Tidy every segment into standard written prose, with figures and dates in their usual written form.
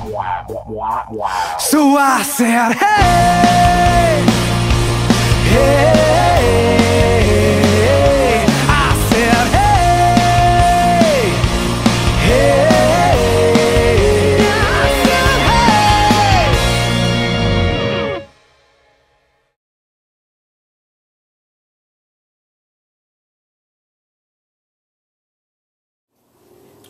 So I said, hey, hey, I said, hey, hey, I said, hey.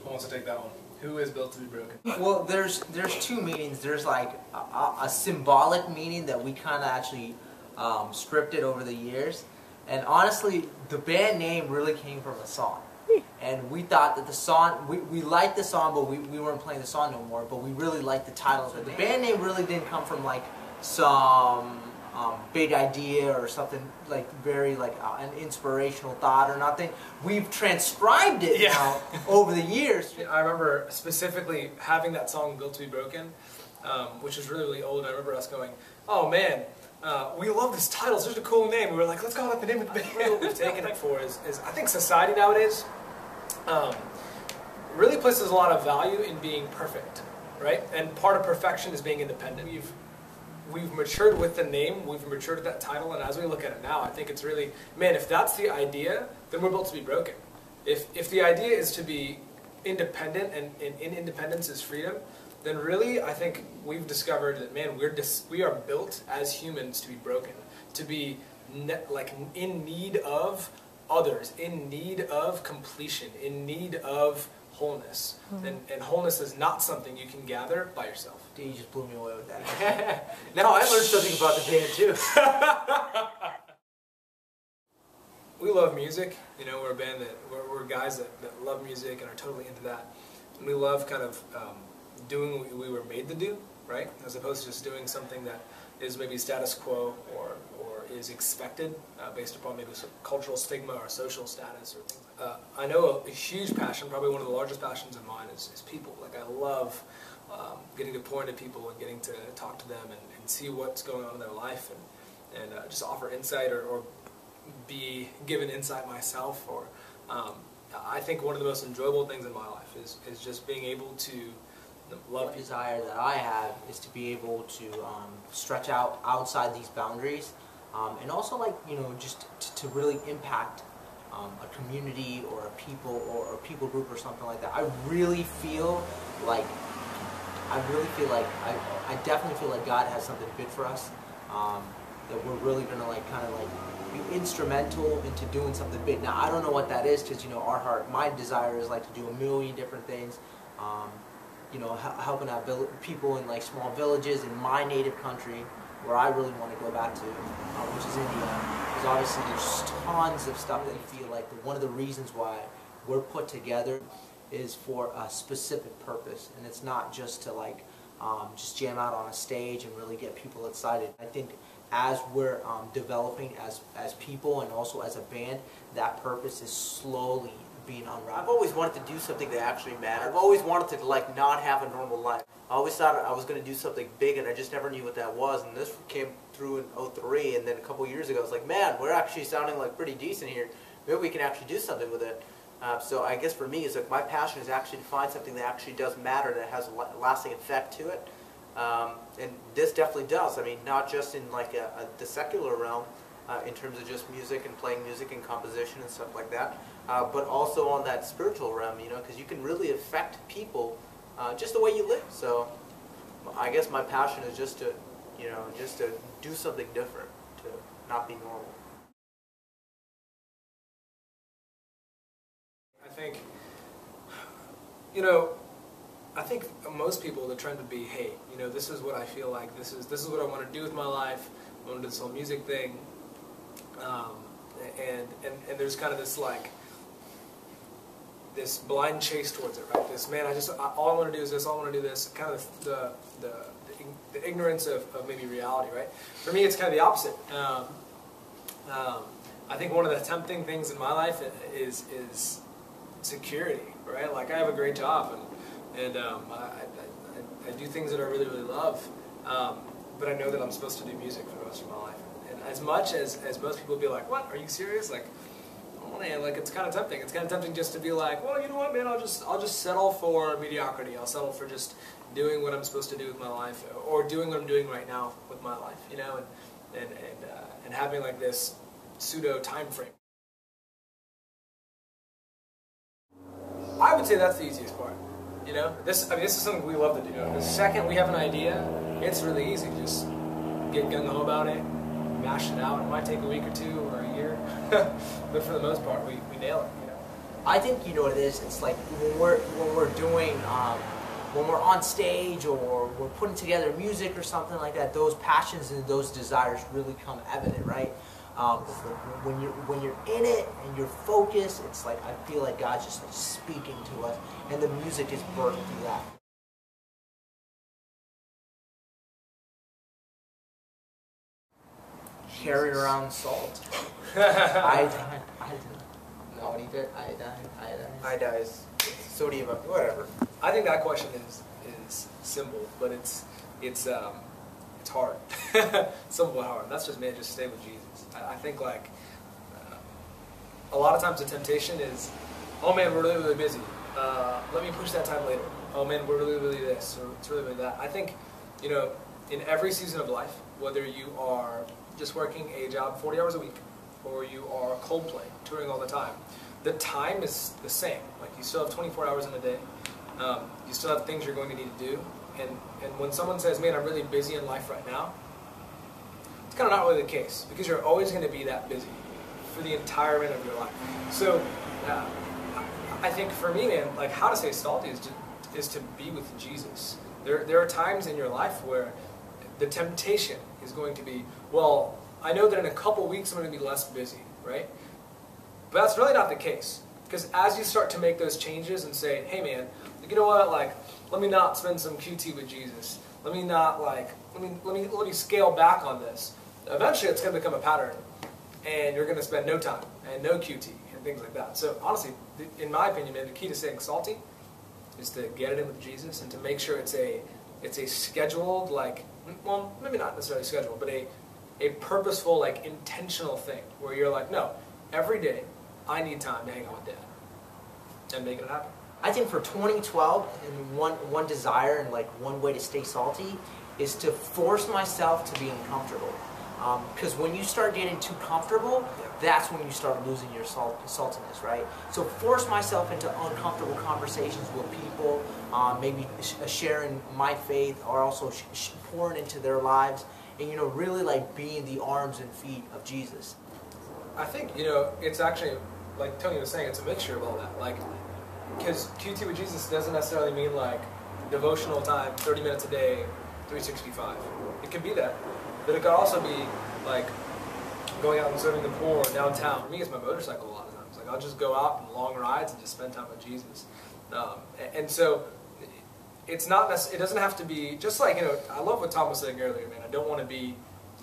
Who wants to take that one? Who is built to be broken? Well, there's two meanings. There's like a symbolic meaning that we kind of actually scripted over the years, and honestly, the band name really came from a song. And we thought that the song, we liked the song, but we weren't playing the song no more. But we really liked the title of it. The band name really didn't come from like some big idea or something like very like an inspirational thought or nothing. We've transcribed it now over the years. I remember specifically having that song "Built to Be Broken," which was really, really old. And I remember us going, "Oh man, we love this title. It's such a cool name." We were like, "Let's call it the name of the band." What we've taken it for is I think society nowadays really places a lot of value in being perfect, right? And part of perfection is being independent. We've matured with the name, we've matured with that title, and as we look at it now, I think it's really, man, if that's the idea, then we're built to be broken. If the idea is to be independent and in independence is freedom, then really I think we've discovered that, man, we are built as humans to be broken, to be like in need of others, in need of completion, in need of wholeness. And wholeness is not something you can gather by yourself. Dude, you just blew me away with that. Now I learned something about the band too. We love music. You know, we're a band that we're guys that love music and are totally into that. And we love kind of doing what we were made to do, right? As opposed to just doing something that is maybe status quo or is expected based upon maybe some cultural stigma or social status or things like that. I know a huge passion, probably one of the largest passions of mine is people. Like I love getting to pour into people and getting to talk to them and see what's going on in their life and just offer insight or be given insight myself. Or I think one of the most enjoyable things in my life is just being able to love. The desire that I have is to be able to stretch out outside these boundaries, and also like, you know, just to really impact a community or a people or a people group or something like that. I definitely feel like God has something good for us, that we're really gonna like kind of like be instrumental into doing something big. Now I don't know what that is, because you know my desire is like to do a million different things. You know, helping out people in like small villages in my native country, where I really want to go back to, which is India. Because obviously there's tons of stuff that you feel like one of the reasons why we're put together is for a specific purpose, and it's not just to like just jam out on a stage and really get people excited. I think as we're developing as people and also as a band, that purpose is slowly being unraveled. I've always wanted to do something that actually mattered. I've always wanted to like not have a normal life. I always thought I was going to do something big, and I just never knew what that was. And this came through in '03, and then a couple years ago I was like, man, we're actually sounding like pretty decent here. Maybe we can actually do something with it. So I guess for me, it's like my passion is actually to find something that actually does matter, that has a lasting effect to it. And this definitely does. I mean, not just in like the secular realm, in terms of just music and playing music and composition and stuff like that, but also on that spiritual realm, you know, because you can really affect people just the way you live. So I guess my passion is just to, you know, just to do something different, to not be normal. I think, you know, I think most people, the trend would be, hey, you know, this is what I feel like, this is what I want to do with my life, I want to do this whole music thing, and there's kind of this like, this blind chase towards it, right? This, man, all I want to do is this, all I want to do this, kind of the ignorance of maybe reality, right? For me, it's kind of the opposite. I think one of the tempting things in my life is security, right? Like I have a great job, and I do things that I really, really love, but I know that I'm supposed to do music for the rest of my life. And as much as most people be like, what, are you serious? Like, I one hand, like it's kind of tempting. It's kind of tempting just to be like, well, you know what, man, I'll just settle for mediocrity. I'll settle for just doing what I'm supposed to do with my life, or doing what I'm doing right now with my life, you know, and having like this pseudo time frame. I would say that's the easiest part. You know, this is something we love to do. The second we have an idea, it's really easy. Just get gung-ho about it, mash it out. It might take a week or two or a year, but for the most part, we nail it. You know. I think you know what it is. It's like when we're doing when we're on stage or we're putting together music or something like that. Those passions and those desires really come evident, right? When you're in it and you're focused, it's like I feel like God's just like speaking to us, and the music is birthed through that. Carry around salt. Iodine. No, what do you get? Iodine is sodium. Whatever. I think that question is simple, but it's hard. Simple and hard. That's just, man, just stay with Jesus. I think like a lot of times the temptation is, oh man, we're really, really busy. Let me push that time later. Oh man, we're really, really this, or it's really, really that. I think, you know, in every season of life, whether you are just working a job 40 hours a week, or you are Coldplay, touring all the time, the time is the same. Like you still have 24 hours in a day. You still have things you're going to need to do. And when someone says, man, I'm really busy in life right now, it's kind of not really the case, because you're always going to be that busy for the entire minute of your life. So I think for me, man, like how to stay salty is to be with Jesus. There are times in your life where the temptation is going to be, well, I know that in a couple weeks I'm going to be less busy, right? But that's really not the case. Because as you start to make those changes and say, hey man, you know what, like, let me not spend some QT with Jesus. Let me not like, let me scale back on this. Eventually it's going to become a pattern. And you're going to spend no time and no QT and things like that. So honestly, in my opinion, man, the key to staying salty is to get it in with Jesus and to make sure it's a scheduled, like, well, maybe not necessarily scheduled, but a purposeful, like, intentional thing where you're like, no, every day I need time to hang out with Dad and make it happen. I think for 2012, and one desire and like one way to stay salty is to force myself to be uncomfortable. Because when you start getting too comfortable, that's when you start losing your saltiness, right? So force myself into uncomfortable conversations with people, maybe sharing my faith, or also pouring into their lives, and you know, really like being the arms and feet of Jesus. I think, you know, it's actually, like Tony was saying, it's a mixture of all that. Like, because QT with Jesus doesn't necessarily mean like devotional time, 30 minutes a day, 365. It could be that. But it could also be like going out and serving the poor downtown. For me, it's my motorcycle a lot of times. Like I'll just go out on long rides and just spend time with Jesus. And so it's not it doesn't have to be, just like, you know, I love what Tom was saying earlier, man. I don't want to be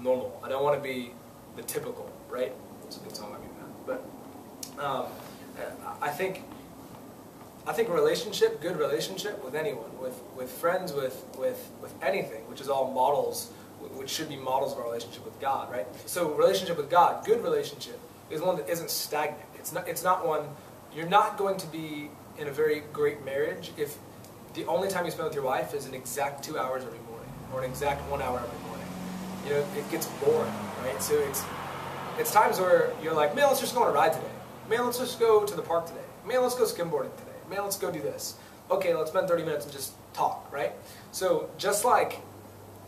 normal. I don't want to be the typical, right? It's a good song, I mean that. But I think relationship, good relationship with anyone, with friends, with anything, which is all models, which should be models of our relationship with God, right? So relationship with God, good relationship, is one that isn't stagnant. It's not one, you're not going to be in a very great marriage if the only time you spend with your wife is an exact 2 hours every morning, or an exact 1 hour every morning. You know, it gets boring, right? So it's times where you're like, man, let's just go on a ride today. Man, let's just go to the park today. Man, let's go skimboarding today. Man, let's go do this. Okay, let's spend 30 minutes and just talk, right? So just like,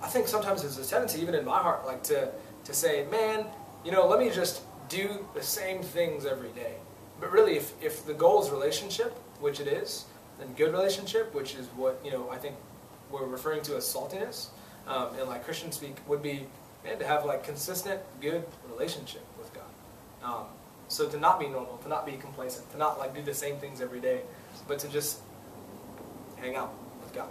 I think sometimes there's a tendency, even in my heart, like to say, man, you know, let me just do the same things every day. But really, if the goal is relationship, which it is, and good relationship, which is what, you know, I think we're referring to as saltiness, and like Christian speak, would be, man, to have like consistent, good relationship with God. So to not be normal, to not be complacent, to not like do the same things every day, but to just hang out with God.